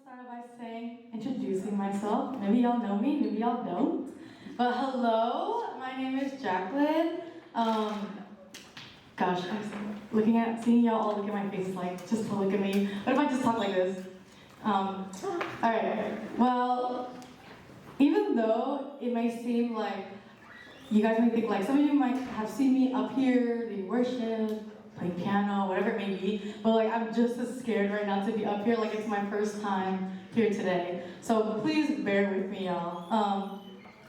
start by introducing myself. Maybe y'all know me, maybe y'all don't. But hello, my name is Jacqueline. Gosh, seeing y'all all look at my face like, just to look at me. What if I just talk like this? Alright, well, even though it may seem like, you guys may think like, some of you might have seen me up here, lead worship, play piano, whatever it may be, but like I'm just as scared right now to be up here, like it's my first time here today. So please bear with me, y'all.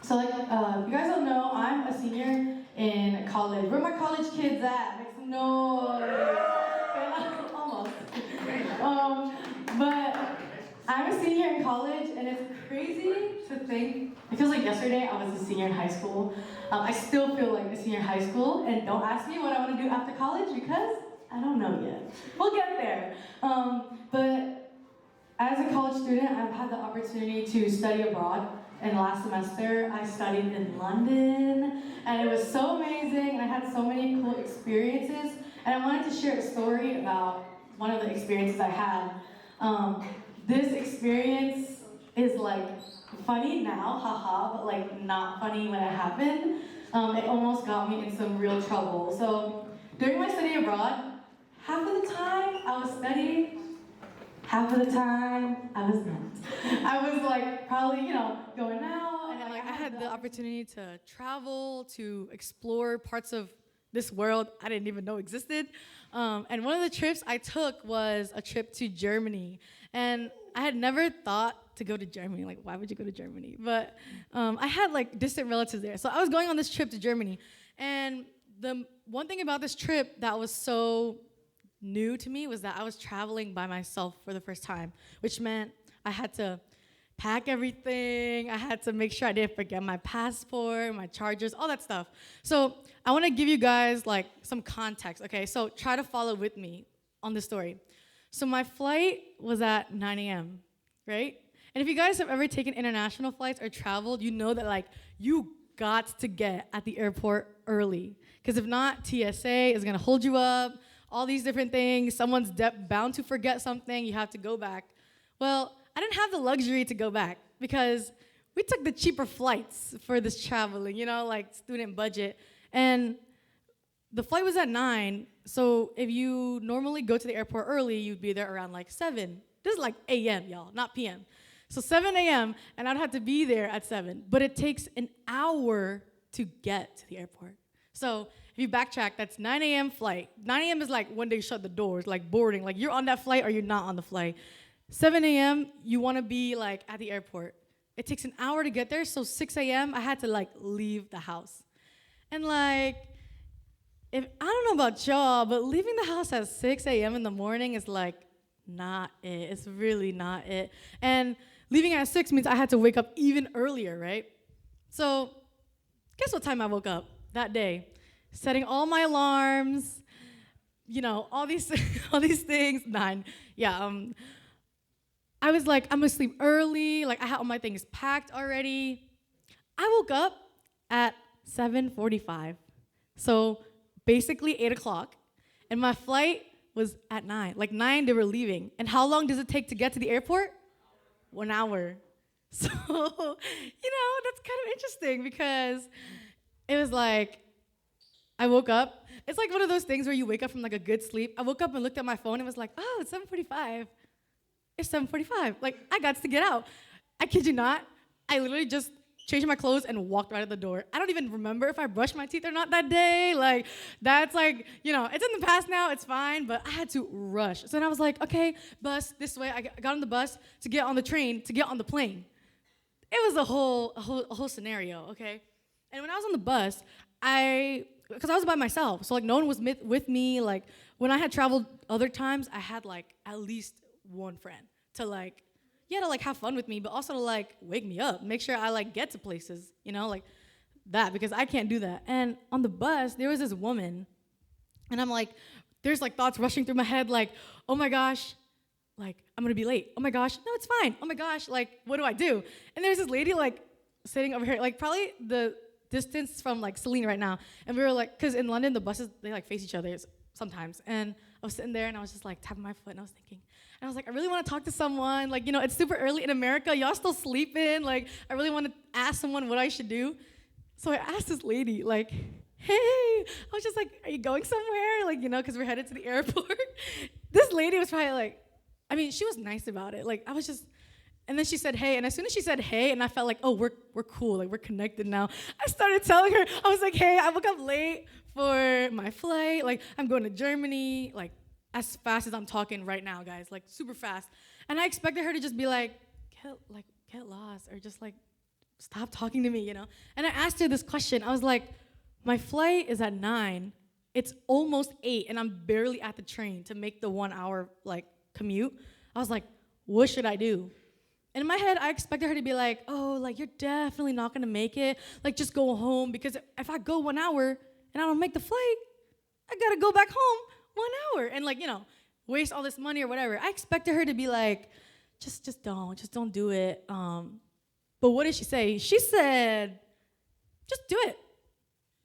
You guys don't know, I'm a senior in college. Where my college kids at? Make some noise. Almost. But I'm a senior in college, and it's crazy to think. It feels like yesterday I was a senior in high school. I still feel like a senior in high school, and don't ask me what I want to do after college because I don't know yet. We'll get there. But as a college student, I've had the opportunity to study abroad. And last semester, I studied in London, and it was so amazing, and I had so many cool experiences. And I wanted to share a story about one of the experiences I had. This experience is like funny now, haha, but like not funny when it happened. It almost got me in some real trouble. So during my study abroad, half of the time I was studying, half of the time I was not. I was like probably, going out, and like I had the opportunity to travel, to explore parts of this world I didn't even know existed. And one of the trips I took was a trip to Germany. And I had never thought to go to Germany. Like, why would you go to Germany? But I had like distant relatives there. So I was going on this trip to Germany. And the one thing about this trip that was so new to me was that I was traveling by myself for the first time, which meant I had to pack everything. I had to make sure I didn't forget my passport, my chargers, all that stuff. So I want to give you guys like some context, okay? So try to follow with me on this story. So my flight was at 9 a.m., right? And if you guys have ever taken international flights or traveled, you know that like you got to get at the airport early. Because if not, TSA is gonna hold you up, all these different things. Someone's bound to forget something, you have to go back. Well, I didn't have the luxury to go back because we took the cheaper flights for this traveling, like student budget. And the flight was at 9, so if you normally go to the airport early, you'd be there around like 7. This is like a.m., y'all, not p.m. So 7 a.m., and I'd have to be there at 7. But it takes an hour to get to the airport. So if you backtrack, that's 9 a.m. flight. 9 a.m. is like when they shut the doors, like boarding. Like you're on that flight or you're not on the flight. 7 a.m., you want to be like at the airport. It takes an hour to get there, so 6 a.m., I had to like leave the house. And like, I don't know about y'all, but leaving the house at 6 a.m. in the morning is like not it. It's really not it. And leaving at 6 means I had to wake up even earlier, right? So guess what time I woke up that day? Setting all my alarms, all these all these things. 9. Yeah. I was like, I'm gonna sleep early. Like I had all my things packed already. I woke up at 7:45. So basically 8 o'clock. And my flight was at 9. Like 9, they were leaving. And how long does it take to get to the airport? 1 hour. So, that's kind of interesting because it was like, I woke up. It's like one of those things where you wake up from like a good sleep. I woke up and looked at my phone and was like, oh, it's 7:45. It's 7:45. Like, I got to get out. I kid you not. I literally just changed my clothes and walked right out the door. I don't even remember if I brushed my teeth or not that day. Like, that's like, it's in the past now. It's fine. But I had to rush. So then I was like, okay, bus this way. I got on the bus to get on the train to get on the plane. It was a whole scenario, okay? And when I was on the bus, because I was by myself. So, like, no one was with me. Like, when I had traveled other times, I had, like, at least one friend to like have fun with me, but also to like wake me up, make sure I like get to places, like that, because I can't do that. And on the bus, there was this woman, and I'm like, there's like thoughts rushing through my head, like, oh my gosh, like I'm gonna be late. Oh my gosh, no, it's fine. Oh my gosh, like what do I do? And there's this lady like sitting over here, like probably the distance from like Celine right now, and we were like, because in London the buses they like face each other sometimes, and I was sitting there and I was just like tapping my foot and I was thinking, And I was like, I really want to talk to someone. Like, it's super early in America. Y'all still sleeping. Like, I really want to ask someone what I should do. So I asked this lady, like, hey, I was just like, are you going somewhere? Like, because we're headed to the airport. This lady was probably like, she was nice about it. Like, and then she said, hey. And as soon as she said, hey, and I felt like, oh, we're cool. Like, we're connected now. I started telling her, I was like, hey, I woke up late for my flight. Like, I'm going to Germany, like, as fast as I'm talking right now, guys. Like, super fast. And I expected her to just be like, get lost, or just, like, stop talking to me, And I asked her this question. I was like, my flight is at 9. It's almost 8, and I'm barely at the train to make the 1 hour, like, commute. I was like, what should I do? And in my head, I expected her to be like, oh, like, you're definitely not going to make it. Like, just go home, because if I go 1 hour and I don't make the flight, I got to go back home 1 hour and, like, waste all this money or whatever. I expected her to be like, just don't do it. But what did she say? She said, just do it.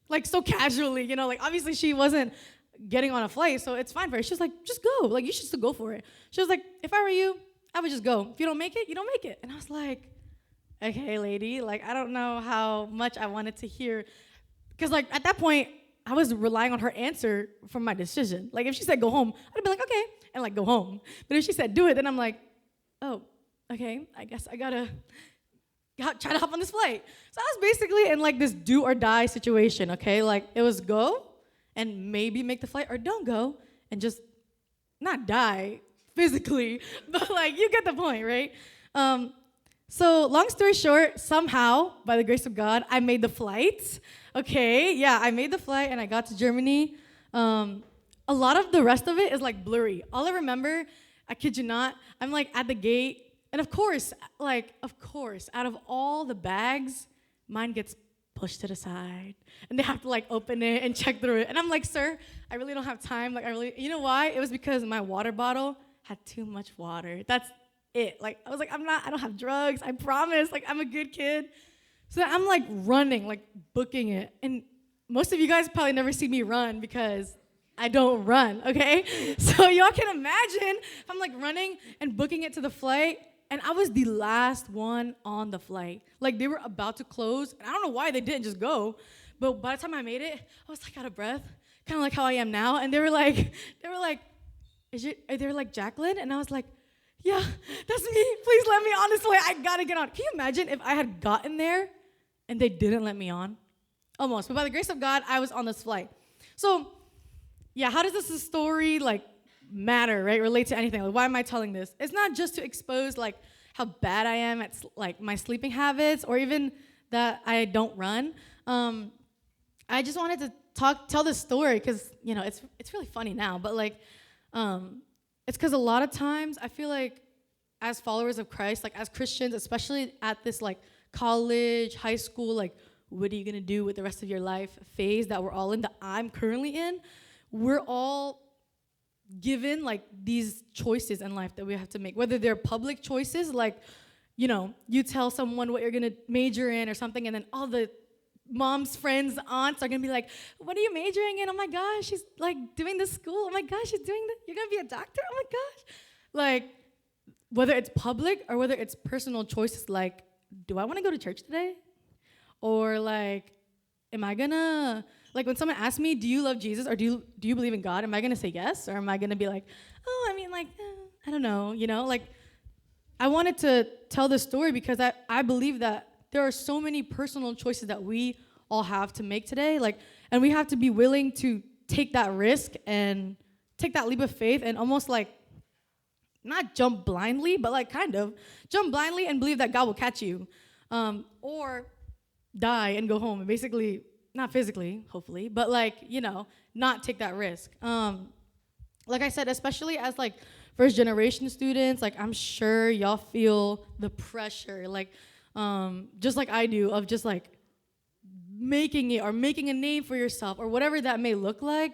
Like, so casually, like, obviously she wasn't getting on a flight, so it's fine for her. She was like, just go. Like, you should still go for it. She was like, if I were you, I would just go. If you don't make it, you don't make it. And I was like, okay, lady. Like, I don't know how much I wanted to hear. Because, like, at that point, I was relying on her answer for my decision. Like, if she said go home, I'd be like, okay, and, like, go home. But if she said do it, then I'm like, oh, okay, I guess I gotta try to hop on this flight. So I was basically in, like, this do or die situation, okay? Like, it was go and maybe make the flight, or don't go and just not die physically, but, like, you get the point, right? So long story short, somehow, by the grace of God, I made the flight. Okay, yeah, I made the flight and I got to Germany. A lot of the rest of it is, like, blurry. All I remember, I kid you not, I'm, like, at the gate. And of course, out of all the bags, mine gets pushed to the side. And they have to, like, open it and check through it. And I'm like, sir, I really don't have time. Like, you know why? It was because my water bottle had too much water. That's it. Like, I was like, I don't have drugs. I promise. Like, I'm a good kid. So I'm, like, running, like, booking it. And most of you guys probably never see me run because I don't run, okay? So y'all can imagine I'm, like, running and booking it to the flight. And I was the last one on the flight. Like, they were about to close. And I don't know why they didn't just go. But by the time I made it, I was, like, out of breath. Kind of like how I am now. And they were like, are they like, Jacqueline? And I was like, yeah, that's me. Please let me on this flight. I got to get on. Can you imagine if I had gotten there and they didn't let me on? Almost. But by the grace of God, I was on this flight. So, yeah, how does this story, like, matter, right? Relate to anything. Like, why am I telling this? It's not just to expose, like, how bad I am at, like, my sleeping habits, or even that I don't run. I just wanted to tell this story because, it's really funny now, but, like, it's because a lot of times I feel like as followers of Christ, like, as Christians, especially at this, like, college, high school, like, what are you gonna do with the rest of your life phase that we're all in, that I'm currently in, we're all given, like, these choices in life that we have to make, whether they're public choices, like, you tell someone what you're gonna major in or something, and then all the mom's friends, aunts are gonna be like, what are you majoring in? Oh my gosh, she's, like, doing this school. Oh my gosh, she's doing that. You're gonna be a doctor? Oh my gosh. Like, whether it's public or whether it's personal choices, like, do I wanna go to church today? Or, like, am I gonna, like, when someone asks me, do you love Jesus or do you believe in God? Am I gonna say yes? Or am I gonna be like, oh, I mean, like, I don't know, Like, I wanted to tell this story because I believe that there are so many personal choices that we all have to make today, like, and we have to be willing to take that risk and take that leap of faith and almost, like, not jump blindly, but, like, kind of jump blindly and believe that God will catch you, or die and go home and basically, not physically, hopefully, but, like, not take that risk. Like I said, especially as, like, first generation students, like, I'm sure y'all feel the pressure, like, just like I do, of just, like, making it or making a name for yourself or whatever that may look like.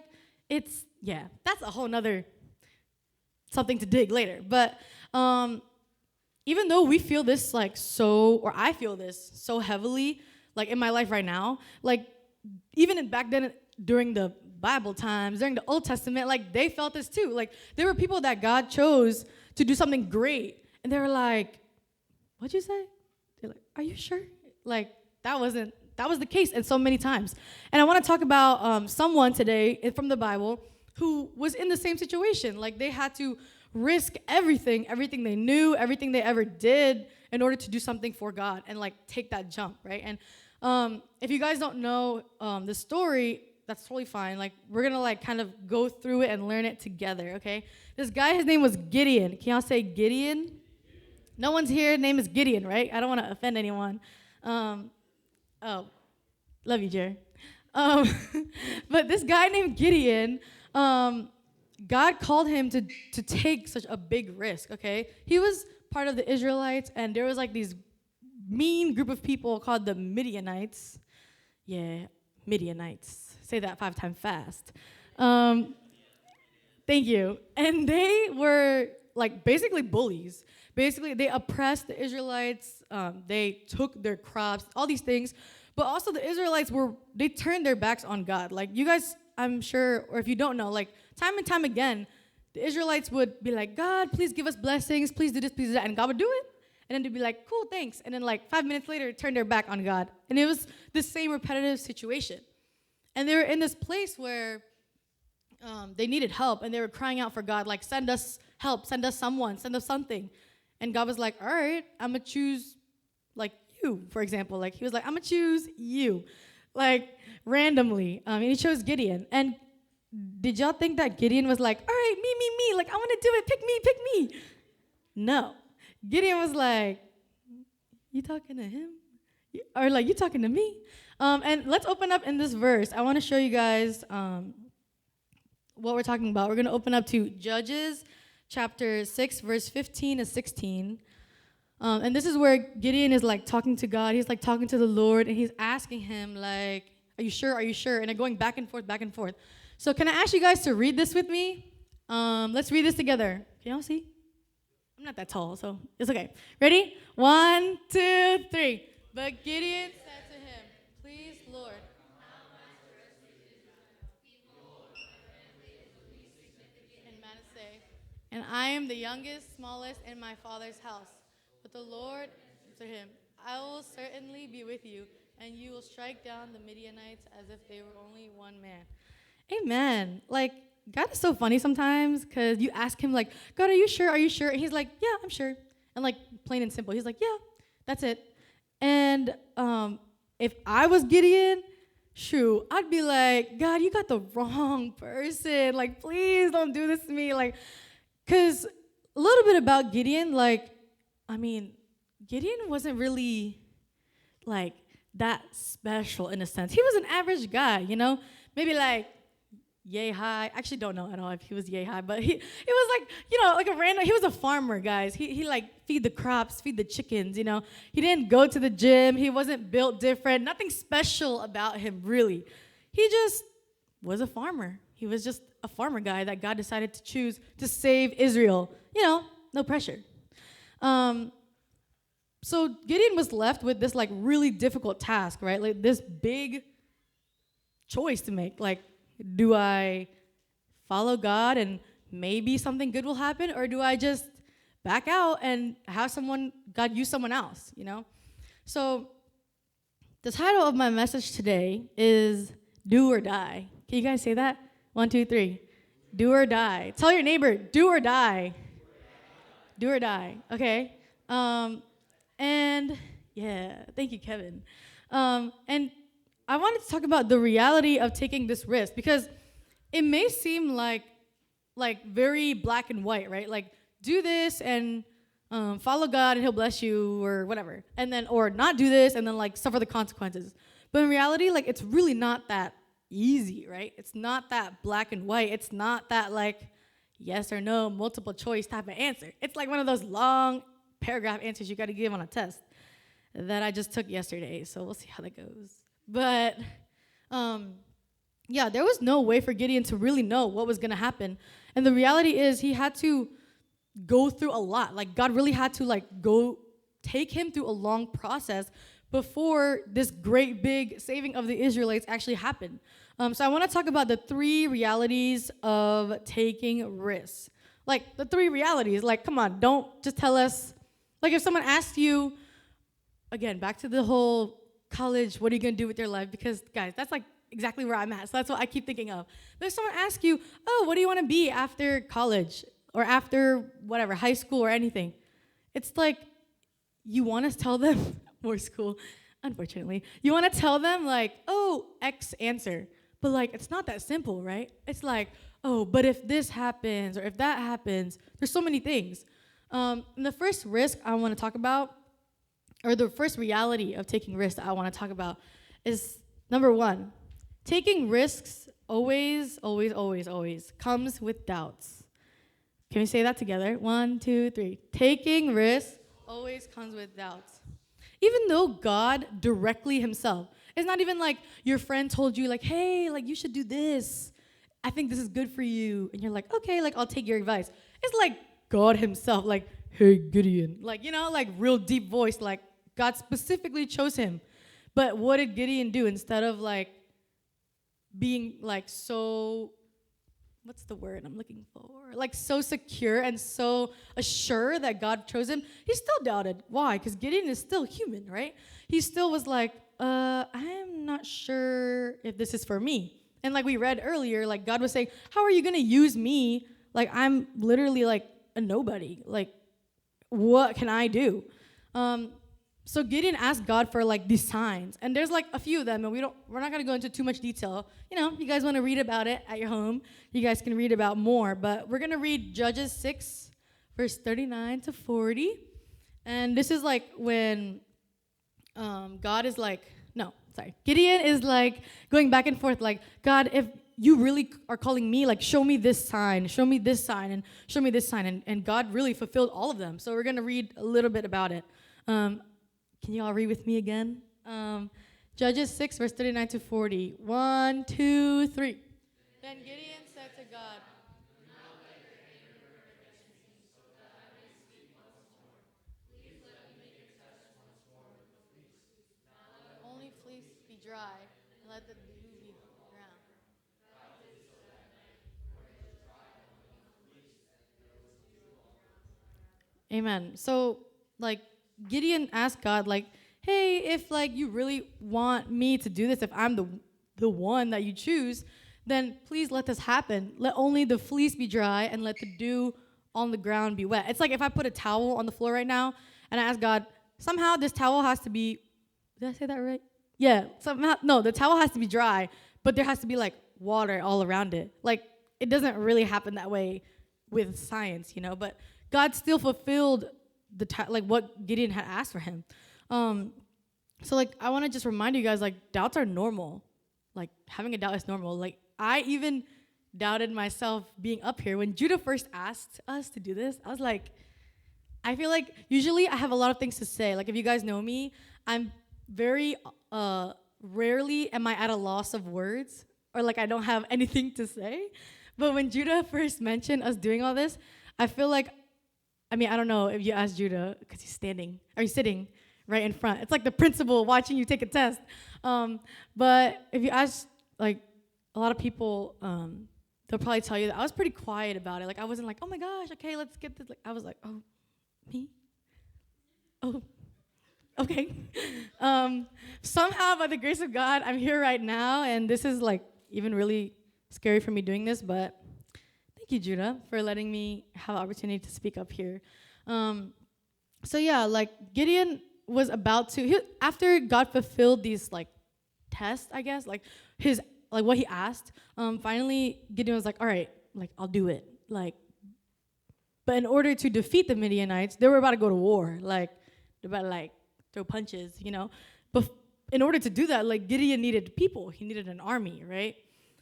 It's, yeah, that's a whole nother something to dig later. But even though we feel this, like, or I feel this so heavily, like, in my life right now, like, even back then during the Bible times, during the Old Testament, like, they felt this too. Like, there were people that God chose to do something great. And they were like, what'd you say? They're like, are you sure? Like, that was the case, and so many times. And I want to talk about someone today from the Bible who was in the same situation. Like, they had to risk everything they knew, everything they ever did in order to do something for God and, like, take that jump, right? And if you guys don't know the story, that's totally fine. Like, we're going to, like, kind of go through it and learn it together, okay? This guy, his name was Gideon. Can y'all say Gideon? No one's here. Name is Gideon, right? I don't want to offend anyone. Oh, love you, Jer. But this guy named Gideon, God called him to take such a big risk, okay? He was part of the Israelites, and there was like these mean group of people called the Midianites. Yeah, Midianites. Say that 5 times fast. Thank you. And they were like basically bullies. Basically, they oppressed the Israelites. They took their crops, all these things. But also the Israelites they turned their backs on God. Like, you guys, I'm sure, or if you don't know, like, time and time again, the Israelites would be like, God, please give us blessings, please do this, please do that, and God would do it. And then they'd be like, cool, thanks. And then like 5 minutes later, turn their back on God. And it was the same repetitive situation. And they were in this place where they needed help, and they were crying out for God, like, send us help, send us someone, send us something. And God was like, all right, I'm going to choose, like, you, for example. Like, he was like, I'm going to choose you, like, randomly. And he chose Gideon. And did y'all think that Gideon was like, all right, me, like, I want to do it, pick me? No. Gideon was like, you talking to him? Or, like, you talking to me? And let's open up in this verse. I want to show you guys what we're talking about. We're going to open up to Judges chapter 6, verse 15 to 16. And this is where Gideon is, like, talking to God. He's, like, talking to the Lord, and he's asking him, like, are you sure? Are you sure? And they're going back and forth, back and forth. So can I ask you guys to read this with me? Let's read this together. Can y'all see? I'm not that tall, so it's okay. Ready? 1, 2, 3. But Gideon said to him, please, Lord. And Manasseh. And I am the youngest, smallest in my father's house. But the Lord answered him, I will certainly be with you, and you will strike down the Midianites as if they were only one man. Amen. Like, God is so funny sometimes, because you ask him, like, God, are you sure? Are you sure? And he's like, yeah, I'm sure. And, like, plain and simple. He's like, yeah, that's it. And if I was Gideon, shoot, I'd be like, God, you got the wrong person. Like, please don't do this to me. Like, because a little bit about Gideon, like, I mean, Gideon wasn't really, like, that special in a sense. He was an average guy, you know? Maybe, like, yay high. Actually, don't know at all if he was yay high, but it was like, you know, like a random, he was a farmer, guys. He like feed the crops, feed the chickens, you know. He didn't go to the gym. He wasn't built different. Nothing special about him, really. He just was a farmer. He was just a farmer guy that God decided to choose to save Israel. You know, no pressure. So Gideon was left with this, like, really difficult task, right? Like, this big choice to make. Like, do I follow God and maybe something good will happen, or do I just back out and have God use someone else, you know? So the title of my message today is Do or Die. Can you guys say that? 1, 2, 3. Do or die. Tell your neighbor, do or die. Do or die. Okay. And yeah, thank you, Kevin. And I wanted to talk about the reality of taking this risk, because it may seem like very black and white, right? Like, do this and follow God and he'll bless you, or whatever. And then, or not do this and then, like, suffer the consequences. But in reality, like, it's really not that easy, right? It's not that black and white. It's not that, like, yes or no, multiple choice type of answer. It's like one of those long paragraph answers you got to give on a test that I just took yesterday. So we'll see how that goes. But, yeah, there was no way for Gideon to really know what was going to happen. And the reality is he had to go through a lot. Like, God really had to, like, go take him through a long process before this great big saving of the Israelites actually happened. So I want to talk about the 3 realities of taking risks. Like, the three realities. Like, come on, don't just tell us. Like, if someone asks you, again, back to the whole college, what are you going to do with your life? Because, guys, that's like exactly where I'm at. So that's what I keep thinking of. But if someone asks you, oh, what do you want to be after college or after whatever, high school or anything? It's like you want to tell them, more school, unfortunately. You want to tell them, like, oh, X answer. But, like, it's not that simple, right? It's like, oh, but if this happens or if that happens, there's so many things. And the first risk I want to talk about, or the first reality of taking risks that I want to talk about is, number one, taking risks always, always, always, always comes with doubts. Can we say that together? 1, 2, 3. Taking risks always comes with doubts. Even though God directly himself, it's not even like your friend told you, like, hey, like, you should do this. I think this is good for you. And you're like, okay, like, I'll take your advice. It's like God himself, like, hey, Gideon. Like, you know, like, real deep voice, like, God specifically chose him. But what did Gideon do? Instead of, like, being, like, so, what's the word I'm looking for? Like, so secure and so assured that God chose him, he still doubted. Why? Because Gideon is still human, right? He still was like, I'm not sure if this is for me. And like we read earlier, like God was saying, how are you going to use me? Like, I'm literally like a nobody. Like, what can I do? So Gideon asked God for like these signs, and there's like a few of them, and we're not gonna go into too much detail. You know, you guys want to read about it at your home, you guys can read about more. But we're gonna read Judges 6, verse 39 to 40, and this is like when Gideon is like going back and forth, like, God, if you really are calling me, like, show me this sign, show me this sign, and show me this sign, and God really fulfilled all of them. So we're gonna read a little bit about it. Can you all read with me again? Judges 6, verse 39 to 40. 1, 2, 3. Then Gideon said to God, only fleece be dry, and let the dew be ground. Amen. So, like, Gideon asked God, like, hey, if, like, you really want me to do this, if I'm the one that you choose, then please let this happen. Let only the fleece be dry and let the dew on the ground be wet. It's like if I put a towel on the floor right now and I ask God, somehow this towel has to be, did I say that right? Yeah, somehow, no, the towel has to be dry, but there has to be, like, water all around it. Like, it doesn't really happen that way with science, you know, but God still fulfilled like what Gideon had asked for him. So like I want to just remind you guys, like, doubts are normal. Like, having a doubt is normal. Like, I even doubted myself being up here when Judah first asked us to do this. I was like, I feel like usually I have a lot of things to say. Like, if you guys know me, I'm very rarely am I at a loss of words, or like I don't have anything to say. But when Judah first mentioned us doing all this, I feel like, I mean, I don't know if you ask Judah, because he's sitting right in front. It's like the principal watching you take a test. But if you ask, like, a lot of people, they'll probably tell you that I was pretty quiet about it. Like, I wasn't like, oh my gosh, okay, let's get this. Like, I was like, oh, me? Oh, okay. Somehow, by the grace of God, I'm here right now, and this is, like, even really scary for me doing this, but thank you, Judah, for letting me have the opportunity to speak up here. So yeah, like, Gideon was about to, after God fulfilled these, like, tests, I guess, like what he asked, finally Gideon was like, all right, like, I'll do it. Like, but in order to defeat the Midianites, they were about to go to war. Like, they're about to, like, throw punches, you know. But in order to do that, like, Gideon needed people. He needed an army, right?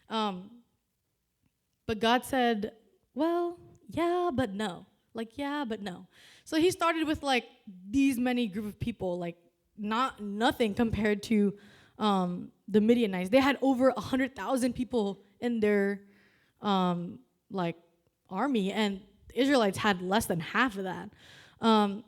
But God said, well, yeah, but no. Like, yeah, but no. So he started with, like, these many group of people, like, nothing compared to the Midianites. They had over 100,000 people in their, like, army, and the Israelites had less than half of that. And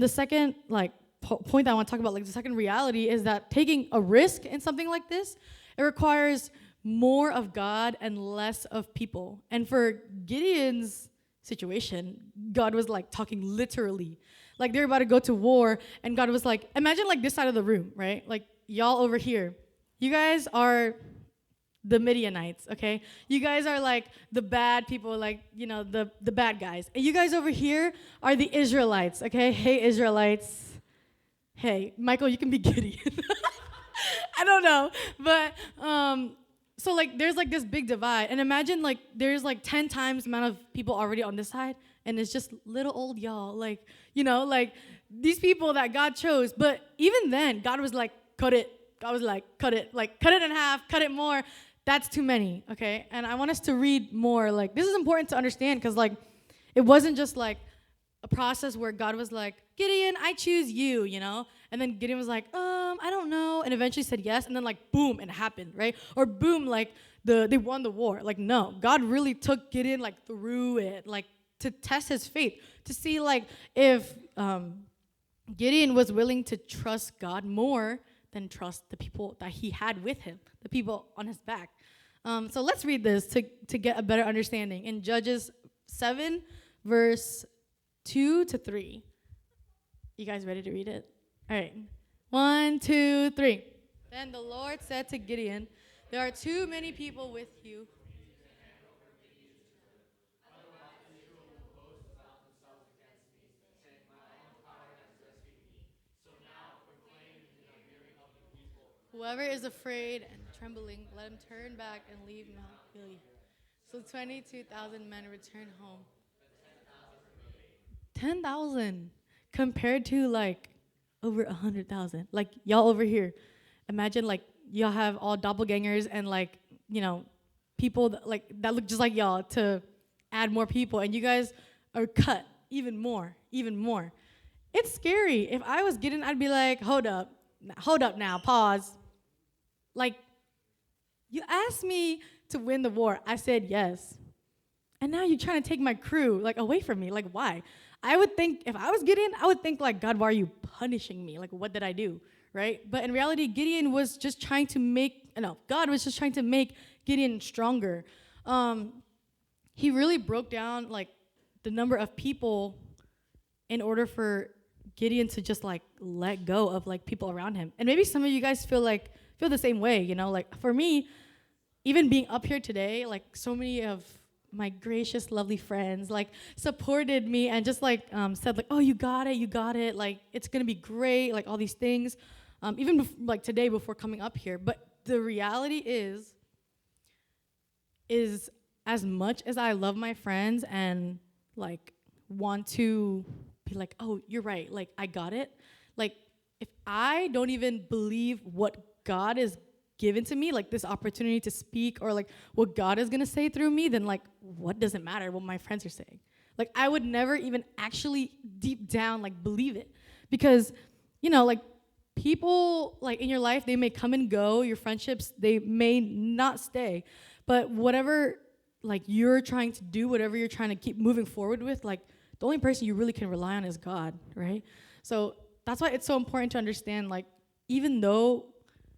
the second, like, point that I want to talk about, like, the second reality is that taking a risk in something like this, it requires more of God and less of people. And for Gideon's situation, God was like talking literally. Like they're about to go to war, and God was like, imagine like this side of the room, right? Like y'all over here. You guys are the Midianites, okay? You guys are like the bad people, like, the bad guys. And you guys over here are the Israelites, okay? Hey, Israelites. Hey, Michael, you can be Gideon. I don't know. But, so like there's like this big divide. And imagine like there's like 10 times the amount of people already on this side, and it's just little old y'all. Like, like these people that God chose. But even then, God was like, cut it. God was like, cut it in half, cut it more. That's too many, okay? And I want us to read more. Like, this is important to understand because, like, it wasn't just, like, a process where God was like, Gideon, I choose you, And then Gideon was like, I don't know, and eventually said yes, and then, like, boom, it happened, right? Or boom, like, they won the war. Like, no, God really took Gideon, like, through it, like, to test his faith, to see, like, if Gideon was willing to trust God more than trust the people that he had with him, the people on his back. So let's read this to get a better understanding. In Judges 7, verse 2 to 3. You guys ready to read it? All right. 1, 2, 3. Then the Lord said to Gideon, there are too many people with you. Whoever is afraid and trembling, let him turn back and leave Mount Gilead. So 22,000 men returned home. 10,000 compared to like over 100,000. Like y'all over here, imagine like y'all have all doppelgangers and like people that look just like y'all to add more people, and you guys are cut even more. It's scary. If I was Gideon, I'd be like, hold up now, pause. Like, you asked me to win the war. I said yes. And now you're trying to take my crew, like, away from me. Like, why? I would think, if I was Gideon, I would think, like, God, why are you punishing me? Like, what did I do, right? But in reality, God was just trying to make Gideon stronger. He really broke down, like, the number of people in order for Gideon to just, like, let go of, like, people around him. And maybe some of you guys feel the same way, Like, for me, even being up here today, like, so many of my gracious, lovely friends, like, supported me and just, like, said, like, oh, you got it, like, it's going to be great, like, all these things, even, like, today before coming up here. But the reality is as much as I love my friends and, like, want to be like, oh, you're right, like, I got it, like, if I don't even believe what God is given to me, like this opportunity to speak or like what God is gonna say through me, then like what does it matter what my friends are saying? Like I would never even actually deep down like believe it, because like people like in your life, they may come and go, your friendships, they may not stay, but whatever like you're trying to do, whatever you're trying to keep moving forward with, like the only person you really can rely on is God, right? So that's why it's so important to understand, like, even though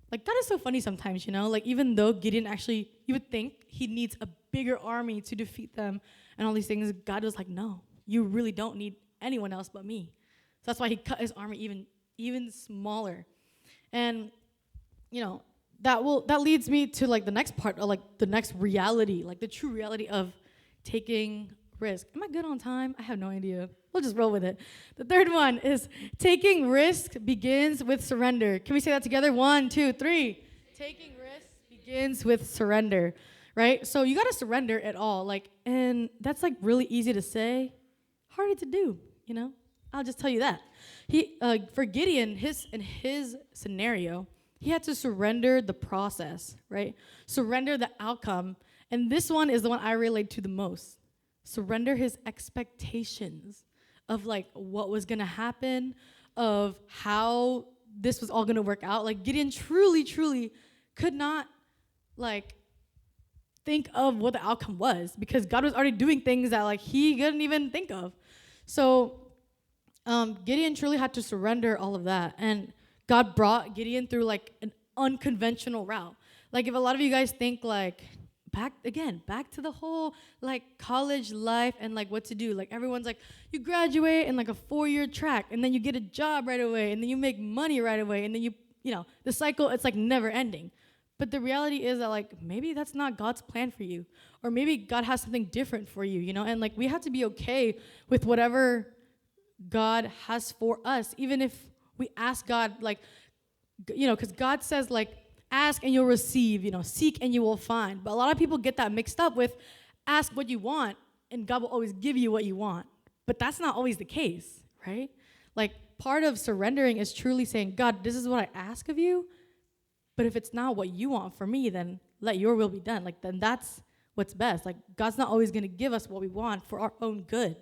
like, God is so funny sometimes, like, even though Gideon actually, you would think he needs a bigger army to defeat them and all these things, God was like, no, you really don't need anyone else but me. So that's why he cut his army even smaller. And, that leads me to, like, the next part, or, like, the next reality, like, the true reality of taking risk. Am I good on time? I have no idea. We'll just roll with it. The third one is taking risk begins with surrender. Can we say that together? 1, 2, 3. Taking risk begins with surrender, right? So you got to surrender it all. Like, and that's like really easy to say, harder to do, I'll just tell you that. For Gideon, in his scenario, he had to surrender the process, right? Surrender the outcome. And this one is the one I relate to the most. Surrender his expectations of like what was gonna happen, of how this was all gonna work out. Like Gideon truly could not like think of what the outcome was, because God was already doing things that like he couldn't even think of. So Gideon truly had to surrender all of that, and God brought Gideon through like an unconventional route. Like if a lot of you guys think like back to the whole like college life and like what to do. Like everyone's like, you graduate in like a 4-year track and then you get a job right away and then you make money right away and then you know, the cycle, it's like never ending. But the reality is that like maybe that's not God's plan for you, or maybe God has something different for you, you know? And like we have to be okay with whatever God has for us, even if we ask God, like, you know, because God says like, ask and you'll receive, you know, seek and you will find. But a lot of people get that mixed up with ask what you want and God will always give you what you want. But that's not always the case, right? Like part of surrendering is truly saying, God, this is what I ask of you. But if it's not what you want for me, then let your will be done. Like, then that's what's best. Like, God's not always going to give us what we want for our own good.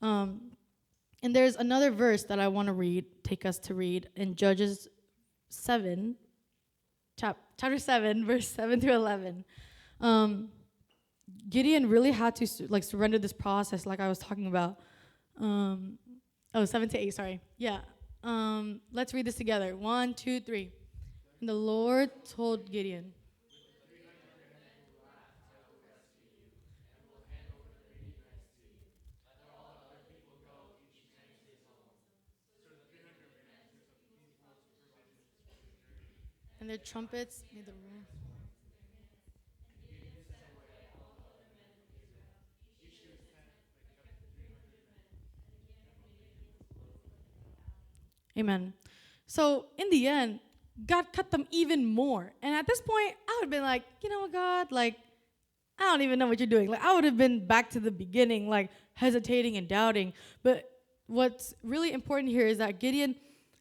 And there's another verse that I want to take us to read in Judges 7, chapter 7, verse 7 through 11. Gideon really had to surrender this process like I was talking about. 7 to 8, sorry. Yeah. Let's read this together. 1, 2, 3. And the Lord told Gideon, and their trumpets made the room. Amen. So in the end, God cut them even more. And at this point, I would have been like, you know what, God, like, I don't even know what you're doing. Like, I would have been back to the beginning, like, hesitating and doubting. But what's really important here is that Gideon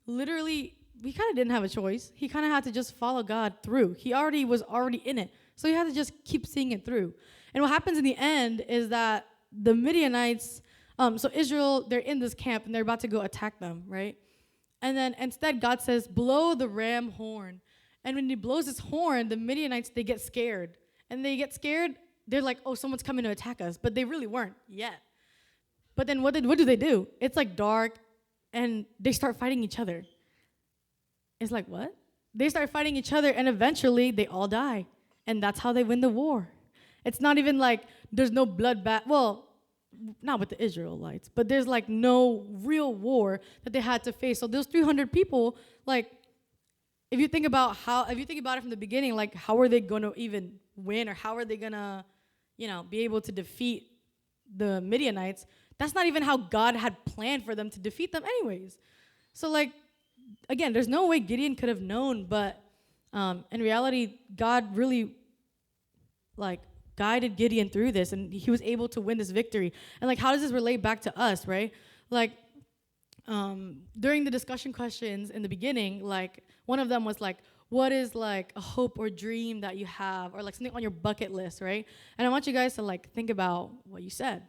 literally, he kind of didn't have a choice. He kind of had to just follow God through. He was already in it. So he had to just keep seeing it through. And what happens in the end is that the Midianites, so Israel, they're in this camp and they're about to go attack them, right? And then instead God says, blow the ram horn. And when he blows his horn, the Midianites, they get scared. And they get scared, they're like, oh, someone's coming to attack us. But they really weren't yet. But then what do they do? It's like dark and they start fighting each other. It's like, what? They start fighting each other and eventually they all die. And that's how they win the war. It's not even like there's no bloodbath. Well, not with the Israelites, but there's like no real war that they had to face. So those 300 people, like, if you think about it from the beginning, like, how are they going to even win, or how are they going to, you know, be able to defeat the Midianites? That's not even how God had planned for them to defeat them anyways. So like, again, there's no way Gideon could have known, but in reality, God really like guided Gideon through this, and he was able to win this victory. And like, how does this relate back to us, right? Like, during the discussion questions in the beginning, like, one of them was like, what is like a hope or dream that you have, or like something on your bucket list, right? And I want you guys to like think about what you said.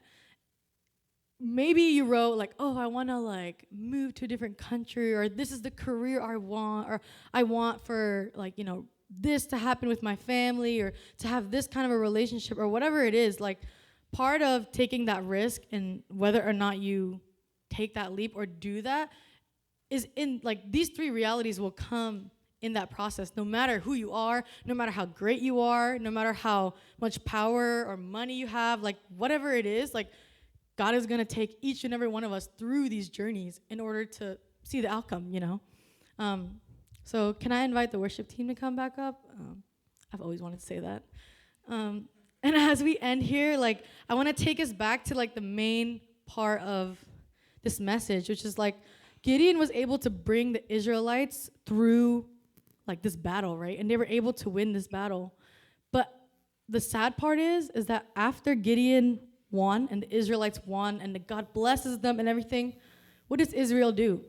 Maybe you wrote like, oh, I want to like move to a different country, or this is the career I want, or I want for like, you know, this to happen with my family, or to have this kind of a relationship, or whatever it is. Like, part of taking that risk and whether or not you take that leap or do that is in like, these 3 realities will come in that process, no matter who you are, no matter how great you are, no matter how much power or money you have, like whatever it is, like God is going to take each and every one of us through these journeys in order to see the outcome, you know? So can I invite the worship team to come back up? I've always wanted to say that. And as we end here, like, I want to take us back to like the main part of this message, which is like, Gideon was able to bring the Israelites through like this battle, right? And they were able to win this battle. But the sad part is that after Gideon won and the Israelites won and God blesses them and everything, what does Israel do?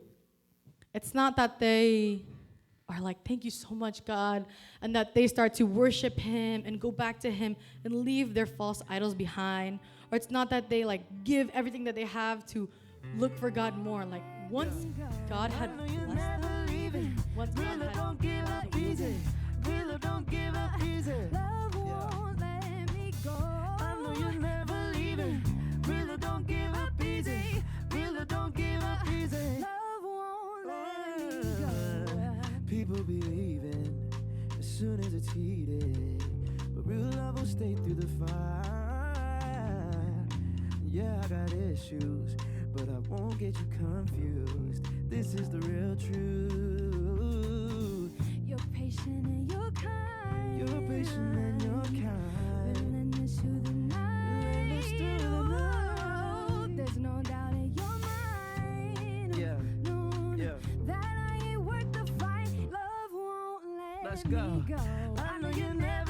It's not that they are like, thank you so much, God, and that they start to worship him and go back to him and leave their false idols behind. Or it's not that they like give everything that they have to look for God more. Like, once God had blessed them, once God had don't give up easy. Really don't give up easy. Love won't let me go. I know you're never leaving. Really don't give up easy. Really don't give up easy. Love won't let me go. People believing as soon as it's heated, but Real love will stay through the fire. Yeah, I got issues, but I won't get you confused. This is the real truth. You're patient and you're kind. You're patient and you're kind. Relentless through the night. Relentless through the night. There's no doubt in your mind. Yeah. No, Yeah. that I ain't worth the fight. Love won't let Let's me go. go. I know you never